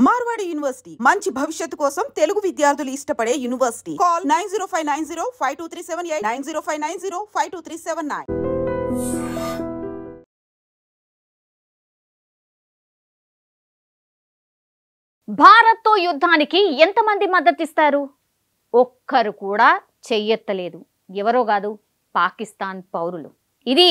Marwadi university మంచి భవిష్యత్తు కోసం తెలుగు విద్యార్థులు ఇష్టపడే యూనివర్సిటీ. కాల్ 9059052378 9059052379. భారత్తో యుద్ధానికి ఎంతమంది మద్దతిస్తారు? ఒక్కరు కూడా చెయ్యెత్తలేదు. ఎవరో కాదు, పాకిస్తాన్ పౌరులు. ఇది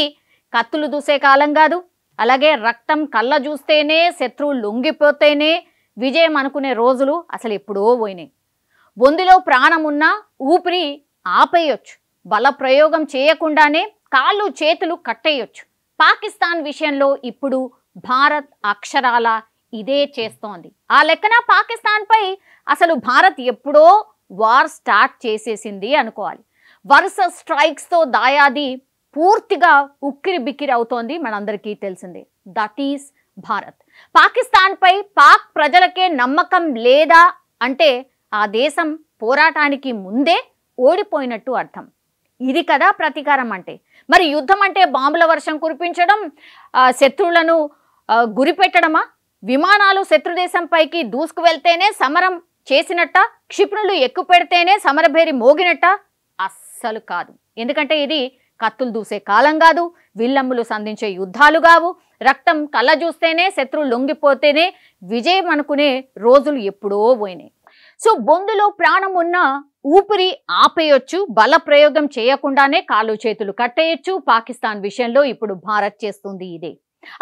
కత్తులు దూసే కాలం కాదు. అలాగే రక్తం కళ్ళ చూస్తేనే శత్రువు లొంగిపోతేనే విజయం అనుకునే రోజులు అసలు ఎప్పుడో పోయినాయి. బొందిలో ప్రాణం ఉన్నా ఊపిరి ఆపేయొచ్చు. బల ప్రయోగం చేయకుండానే కాళ్ళు చేతులు కట్టేయొచ్చు. పాకిస్తాన్ విషయంలో ఇప్పుడు భారత్ అక్షరాల ఇదే చేస్తోంది. ఆ లెక్కన పాకిస్తాన్పై అసలు భారత్ ఎప్పుడో వార్ స్టార్ట్ చేసేసింది అనుకోవాలి. వరుస స్ట్రైక్స్తో దాయాది పూర్తిగా ఉక్కిరి బిక్కిరి అవుతోంది. మనందరికీ తెలిసిందే. That is Bharat. పాకిస్తాన్పై పాక్ ప్రజలకే నమ్మకం లేదా అంటే ఆ దేశం పోరాటానికి ముందే ఓడిపోయినట్టు అర్థం. ఇది కదా ప్రతీకారం అంటే. మరి యుద్ధం అంటే బాంబుల వర్షం కురిపించడం, శత్రువులను గురిపెట్టడమా? విమానాలు శత్రుదేశంపైకి దూసుకు వెళ్తేనే సమరం చేసినట్ట, క్షిపణులు ఎక్కువ పెడితేనే సమరభేరి మోగినట్ట? అస్సలు కాదు. ఎందుకంటే ఇది కత్తులు దూసే కాలం కాదు, విల్లమ్ములు సంధించే యుద్ధాలు కావు. రక్తం కళ్ళ చూస్తేనే శత్రువు లొంగిపోతేనే విజయం అనుకునే రోజులు ఎప్పుడో పోయినాయి. సో బొందులో ప్రాణం ఉన్న ఊపిరి ఆపేయొచ్చు. బల ప్రయోగం చేయకుండానే కాళ్ళు చేతులు కట్టేయచ్చు. పాకిస్తాన్ విషయంలో ఇప్పుడు భారత్ చేస్తుంది ఇదే.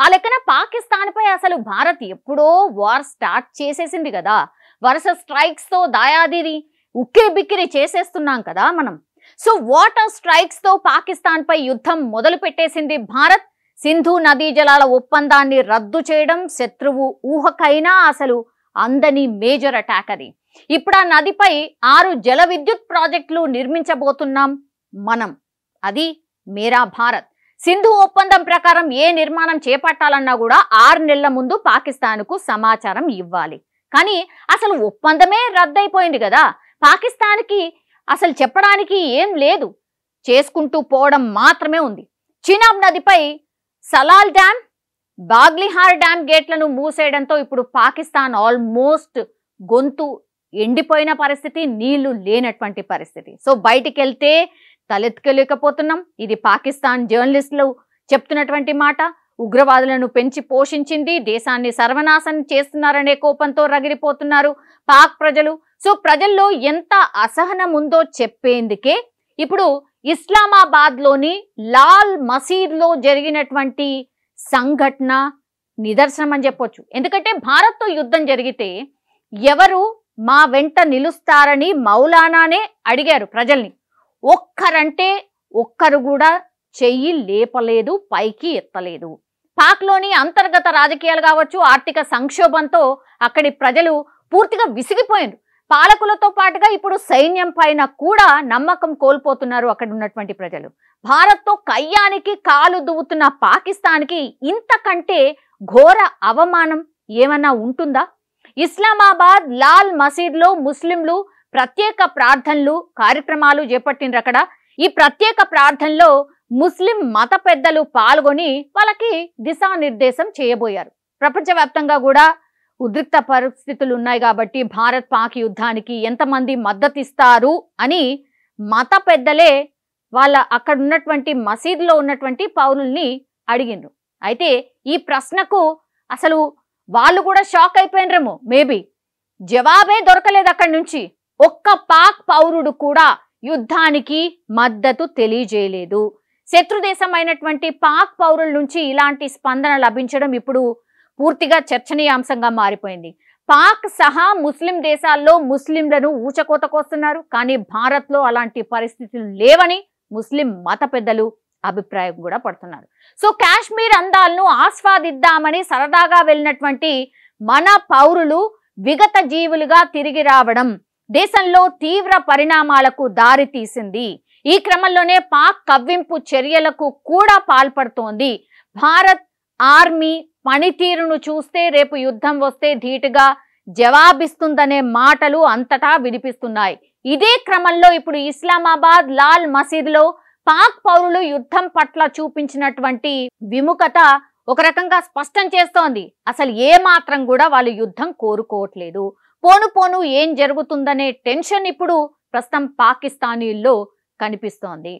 ఆ లెక్కన పాకిస్తాన్పై అసలు భారత్ ఎప్పుడో వార్ స్టార్ట్ చేసేసింది కదా. వరుస స్ట్రైక్స్తో దాయాదిని ఉక్కిరి బిక్కిరి చేసేస్తున్నాం కదా మనం. సో వాటర్ స్ట్రైక్స్తో పాకిస్తాన్పై యుద్ధం మొదలు పెట్టేసింది భారత్. సింధు నదీ జలాల ఒప్పందాన్ని రద్దు చేయడం శత్రువు ఊహకైనా అసలు అందని మేజర్ అటాక్ అది. ఇప్పుడు ఆ నదిపై 6 జల విద్యుత్ ప్రాజెక్టులు నిర్మించబోతున్నాం మనం. అది మేరా భారత్. సింధు ఒప్పందం ప్రకారం ఏ నిర్మాణం చేపట్టాలన్నా కూడా 6 నెలల ముందు పాకిస్తాన్కు సమాచారం ఇవ్వాలి. కానీ అసలు ఒప్పందమే రద్దయిపోయింది కదా. పాకిస్తాన్కి అసలు చెప్పడానికి ఏం లేదు, చేసుకుంటూ పోవడం మాత్రమే ఉంది. చినాబ్ నదిపై సలాల్ డ్యామ్, బాగ్లిహార్ డ్యామ్ గేట్లను మూసేయడంతో ఇప్పుడు పాకిస్తాన్ ఆల్మోస్ట్ గొంతు ఎండిపోయిన పరిస్థితి, నీళ్లు లేనటువంటి పరిస్థితి. సో బయటికి వెళ్తే తలెత్తుకోలేకపోతున్నాం. ఇది పాకిస్తాన్ జర్నలిస్టులు చెప్తున్నటువంటి మాట. ఉగ్రవాదులను పెంచి పోషించింది, దేశాన్ని సర్వనాశనం చేస్తున్నారనే కోపంతో రగిలిపోతున్నారు పాక్ ప్రజలు. సో ప్రజల్లో ఎంత అసహనం ఉందో చెప్పేందుకే ఇప్పుడు ఇస్లామాబాద్లోని లాల్ మసీద్లో జరిగినటువంటి సంఘటన నిదర్శనం అని చెప్పొచ్చు. ఎందుకంటే భారత్తో యుద్ధం జరిగితే ఎవరు మా వెంట నిలుస్తారని మౌలానానే అడిగారు ప్రజల్ని. ఒక్కరంటే ఒక్కరు కూడా చెయ్యి లేపలేదు, పైకి ఎత్తలేదు. పాక్లోని అంతర్గత రాజకీయాలు కావచ్చు, ఆర్థిక సంక్షోభంతో అక్కడి ప్రజలు పూర్తిగా విసిగిపోయారు. పాలకులతో పాటుగా ఇప్పుడు సైన్యం పైన కూడా నమ్మకం కోల్పోతున్నారు అక్కడ ఉన్నటువంటి ప్రజలు. భారత్తో కయ్యానికి కాలు దువ్వుతున్న పాకిస్తాన్కి ఇంతకంటే ఘోర అవమానం ఏమన్నా ఉంటుందా? ఇస్లామాబాద్ లాల్ మసీద్లో ముస్లింలు ప్రత్యేక ప్రార్థనలు కార్యక్రమాలు చేపట్టిండ్రు అక్కడ. ఈ ప్రత్యేక ప్రార్థనలో ముస్లిం మత పెద్దలు పాల్గొని వాళ్ళకి దిశానిర్దేశం చేయబోయారు. ప్రపంచవ్యాప్తంగా కూడా ఉద్రిక్త పరిస్థితులు ఉన్నాయి కాబట్టి భారత్ పాక్ యుద్ధానికి ఎంతమంది మద్దతిస్తారు అని మత పెద్దలే వాళ్ళ అక్కడ ఉన్నటువంటి మసీదులో ఉన్నటువంటి పౌరుల్ని అడిగిండ్రు. అయితే ఈ ప్రశ్నకు అసలు వాళ్ళు కూడా షాక్ అయిపోయినరేమో. మేబీ జవాబే దొరకలేదు అక్కడి నుంచి. ఒక్క పాక్ పౌరుడు కూడా యుద్ధానికి మద్దతు తెలియజేయలేదు. శత్రుదేశమైనటువంటి పాక్ పౌరుల నుంచి ఇలాంటి స్పందన లభించడం ఇప్పుడు పూర్తిగా చర్చనీయాంశంగా మారిపోయింది. పాక్ సహా ముస్లిం దేశాల్లో ముస్లింలను ఊచకోతకొస్తున్నారు. కానీ భారత్లో అలాంటి పరిస్థితులు లేవని ముస్లిం మత పెద్దలు అభిప్రాయం కూడా పడుతున్నారు. సో కాశ్మీర్ అందాలను ఆస్వాదిద్దామని సరదాగా వెళ్ళినటువంటి మన పౌరులు విగత జీవులుగా తిరిగి రావడం దేశంలో తీవ్ర పరిణామాలకు దారి తీసింది. ఈ క్రమంలోనే పాక్ కవ్వింపు చర్యలకు కూడా పాల్పడుతోంది. భారత్ ఆర్మీ పనితీరును చూస్తే రేపు యుద్ధం వస్తే ధీటుగా జవాబిస్తుందనే మాటలు అంతటా వినిపిస్తున్నాయి. ఇదే క్రమంలో ఇప్పుడు ఇస్లామాబాద్ లాల్ మసీద్లో పాక్ పౌరులు యుద్ధం పట్ల చూపించినటువంటి విముఖత ఒక రకంగా స్పష్టం చేస్తోంది. అసలు ఏ మాత్రం కూడా వాళ్ళు యుద్ధం కోరుకోవట్లేదు. పోను పోను ఏం జరుగుతుందనే టెన్షన్ ఇప్పుడు ప్రస్తుతం పాకిస్తానీల్లో కనిపిస్తోంది.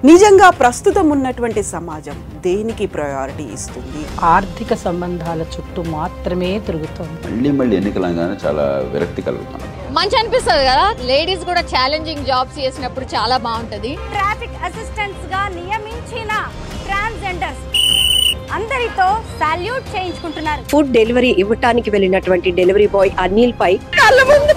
నిజంగా ప్రస్తుతం ఉన్నటువంటి సమాజం దేనికి ప్రయారిటీ ఇస్తుంది? ఆర్థిక సంబంధాల చుట్టూ మాత్రమే తిరుగుతోంది. మళ్ళీ ఎన్నికలంగానే చాలా విరక్తి కలుగుతున్నాం. మంచి అనిపిస్తుంది కదా, లేడీస్ కూడా ఛాలెంజింగ్ జాబ్స్ చేసినప్పుడు చాలా బాగుంటది. ట్రాఫిక్ అసిస్టెంట్స్ గా నియమించిన ట్రాన్స్జెండర్స్ అందరితో సాల్యూట్ చేయించుకుంటున్నారు. ఫుడ్ డెలివరీ ఇవ్వటానికి వెళ్ళినటువంటి డెలివరీ బాయ్ అనిల్ పై కళ్ళ ముందు